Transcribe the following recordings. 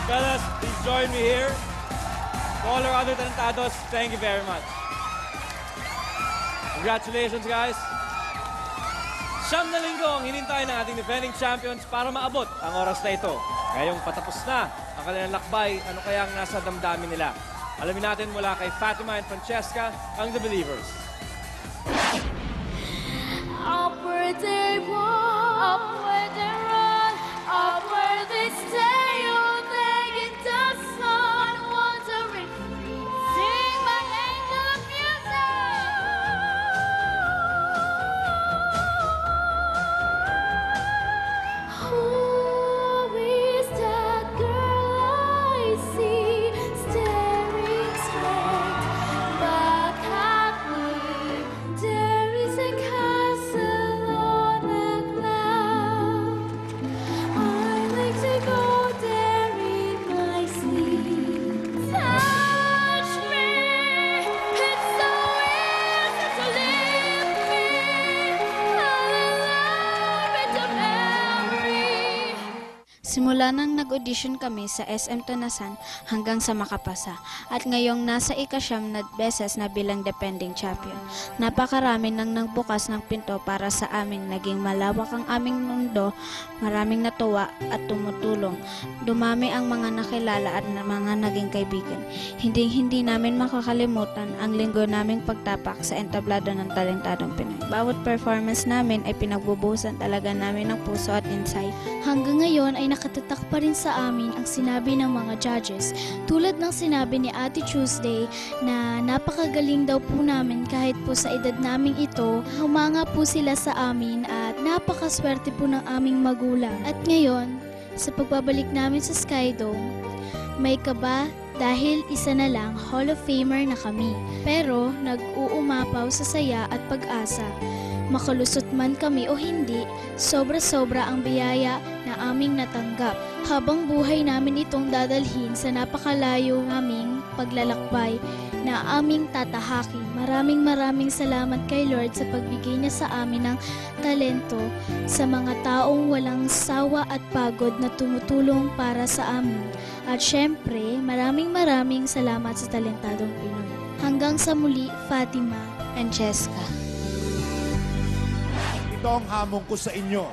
Fellas, please join me here. To all our other talentados, thank you very much. Congratulations, guys. 9 na linggo ang hinintay ng ating defending champions para maabot ang oras na ito. Ngayong patapos na ang kanilang lakbay, ano kaya ang nasa damdamin nila? Alamin natin mula kay Fatima and Francesca, ang The Believers. Up where they walk, up where they run, up where they stay all day in the sun, wandering free, sing my name to the music. Who is that girl I see staring straight back at me? There is a castle on a cloud. I like to go there in my sleep. Touch me, it's so easy to leave me. All alone with the memory. Simula nang nag-audition kami sa SM Tonasan hanggang sa makapasa at ngayong nasa ika-9 na beses na bilang defending champion. Napakarami nang nagbukas ng pinto para sa amin, naging malawak ang aming mundo, maraming natuwa at tumutulong. Dumami ang mga nakilala at mga naging kaibigan. Hindi namin makakalimutan ang linggo naming pagtapak sa entablado ng Talentadong Pinoy. Bawat performance namin ay pinagbubuhusan talaga namin ng puso at insight. Hanggang ngayon ay nakatatak pa rin sa amin ang sinabi ng mga judges. Tulad ng sinabi ni Ate Tuesday na napakagaling daw po namin kahit po sa edad naming ito, humanga po sila sa amin at napakaswerte po ng aming magulang. At ngayon, sa pagbabalik namin sa Skydome, may kaba dahil isa na lang Hall of Famer na kami. Pero nag-uumapaw sa saya at pag-asa. Makalusot man kami o hindi, sobra-sobra ang biyaya na aming natanggap. Habang buhay namin itong dadalhin sa napakalayo naming paglalakbay na aming tatahakin. Maraming salamat kay Lord sa pagbigay niya sa amin ng talento sa mga taong walang sawa at pagod na tumutulong para sa amin. At syempre, maraming salamat sa Talentadong Pinoy. Hanggang sa muli, Fatima and Jessica. Ito ang hamon ko sa inyo.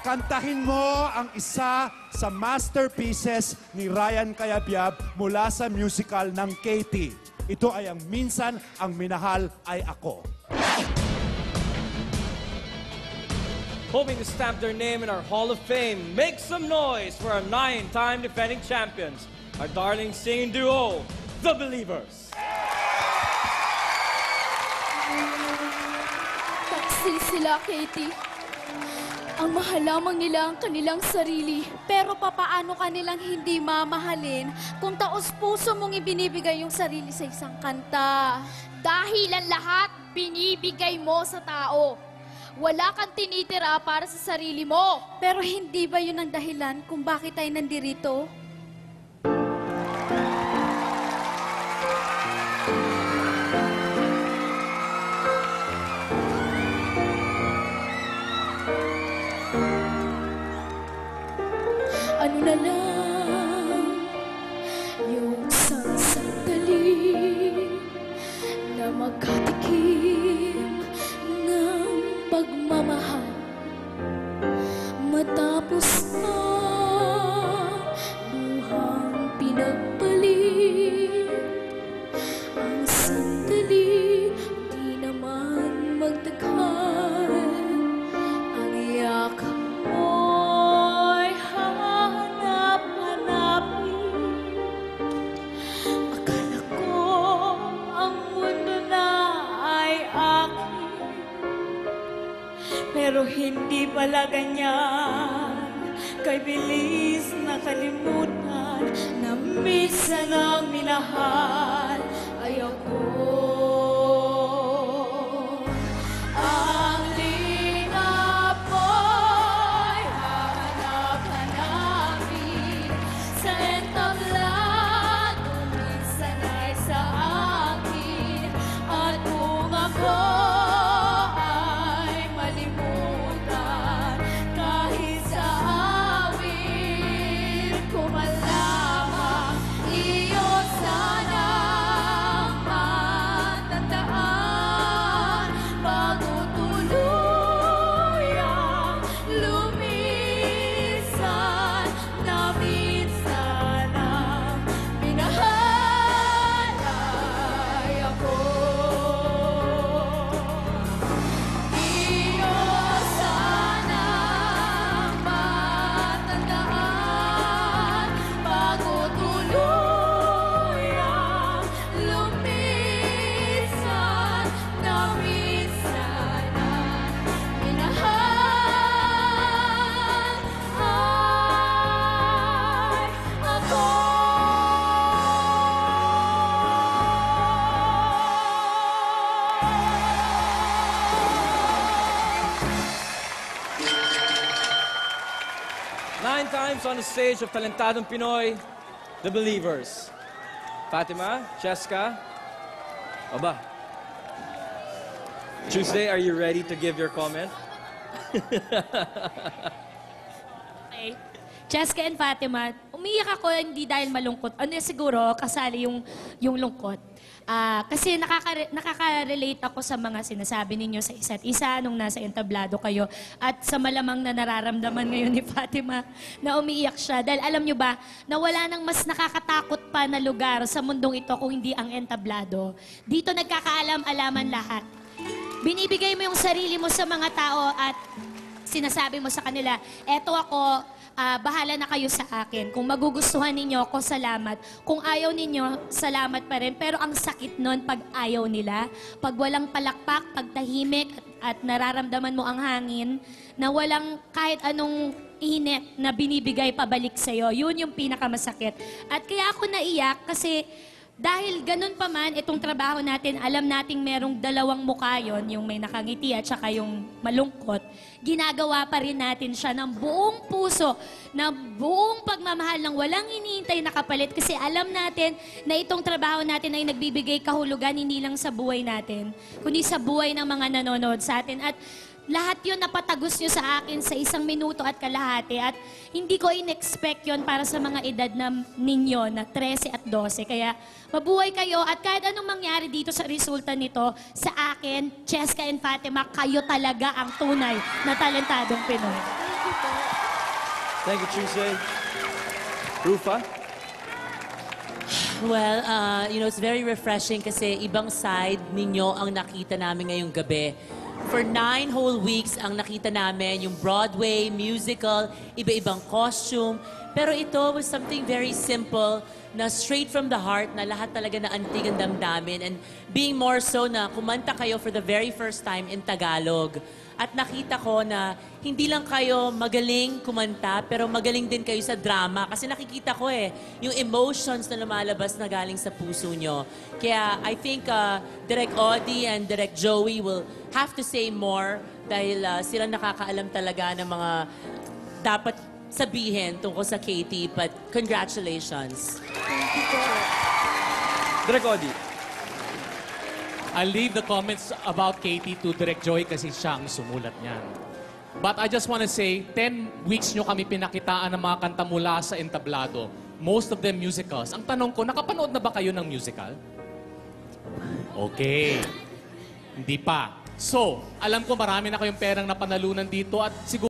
Kantahin mo ang isa sa masterpieces ni Ryan Cayabyab mula sa musical ng Katie. Ito ay ang Minsan ang Minahal ay Ako. Hoping to stamp their name in our Hall of Fame, make some noise for our 9-time defending champions, our darling singing duo, The Believers. Taksi sila, Katie. Ang mahal lamang nila ang kanilang sarili. Pero papaano kanilang hindi mamahalin kung taos-puso mong ibinibigay yung sarili sa isang kanta? Dahil ang lahat binibigay mo sa tao. Wala kang tinitira para sa sarili mo. Pero hindi ba yun ang dahilan kung bakit tayo nandirito? Ano na lang yung isang sandali na magkatikim ng pagmamahal matapos na buhang pinagpalit ang sandali di naman magtagal ang yakap mo'y hanap-hanapin. Akala ko ang mundo na ay akin, pero hindi pala ganyan. Kay bilis nakalimutan na minsan ang minahal ay ako. Ang lingap mo'y hahanap-hanapin sa entablado, minsan ay sa akin. At kung ako ay malimutan, kahit sa awit ko malaman, comes on the stage of Talentadong Pinoy, The Believers. Fatima, Cheska, Aba. Tuesday, are you ready to give your comment? Okay. Cheska and Fatima, umiyak ako hindi dahil malungkot. Ano siguro, kasali yung lungkot. Kasi nakaka-relate ako sa mga sinasabi ninyo sa isa't isa nung nasa entablado kayo at sa malamang na nararamdaman ngayon ni Fatima na umiiyak siya. Dahil alam nyo ba, na wala nang mas nakakatakot pa na lugar sa mundong ito kung hindi ang entablado. Dito nagkakaalam-alaman lahat. Binibigay mo yung sarili mo sa mga tao at sinasabi mo sa kanila, eto ako, bahala na kayo sa akin. Kung magugustuhan ninyo ako, salamat. Kung ayaw ninyo, salamat pa rin. Pero ang sakit nun pag ayaw nila, pag walang palakpak, pag tahimik at nararamdaman mo ang hangin, na walang kahit anong init na binibigay pabalik sa'yo, yun yung pinakamasakit. At kaya ako naiyak kasi dahil ganun pa man, itong trabaho natin, alam nating merong dalawang mukha yun, yung may nakangiti at saka yung malungkot. Ginagawa pa rin natin siya ng buong puso, na buong pagmamahal ng walang iniintay na kapalit. Kasi alam natin na itong trabaho natin ay nagbibigay kahulugan hindi lang sa buhay natin, kundi sa buhay ng mga nanonood sa atin. At lahat yun napatagos nyo sa akin sa 1 minuto at kalahati. At hindi ko in-expect yun para sa mga edad na ninyo na 13 at 12. Kaya mabuhay kayo at kahit anong mangyari dito sa resulta nito, sa akin, Cheska and Fatima, kayo talaga ang tunay na talentadong Pinoy. Thank you, Tuesday. Rufa? Well, it's very refreshing kasi ibang side ninyo ang nakita namin ngayong gabi. For 9 whole weeks, ang nakita namin yung Broadway, musical, iba-ibang costume. Pero ito was something very simple na straight from the heart na lahat talaga na antig ang damdamin. And being more so na kumanta kayo for the very first time in Tagalog. At nakita ko na hindi lang kayo magaling kumanta, pero magaling din kayo sa drama. Kasi nakikita ko yung emotions na lumalabas na galing sa puso nyo. Kaya I think Direk Audie and Direk Joey will have to say more dahil sila nakakaalam talaga ng mga dapat sabihin tungkol sa Katie. But congratulations. Direk Audie. I'll leave the comments about Katie to Direk Joy kasi siya ang sumulat niyan. But I just want to say, 10 weeks nyo kami pinakitaan ng mga kanta mula sa entablado. Most of them musicals. Ang tanong ko, nakapanood na ba kayo ng musical? Okay. Hindi pa. So, alam ko marami na kayong perang napanalunan dito at siguro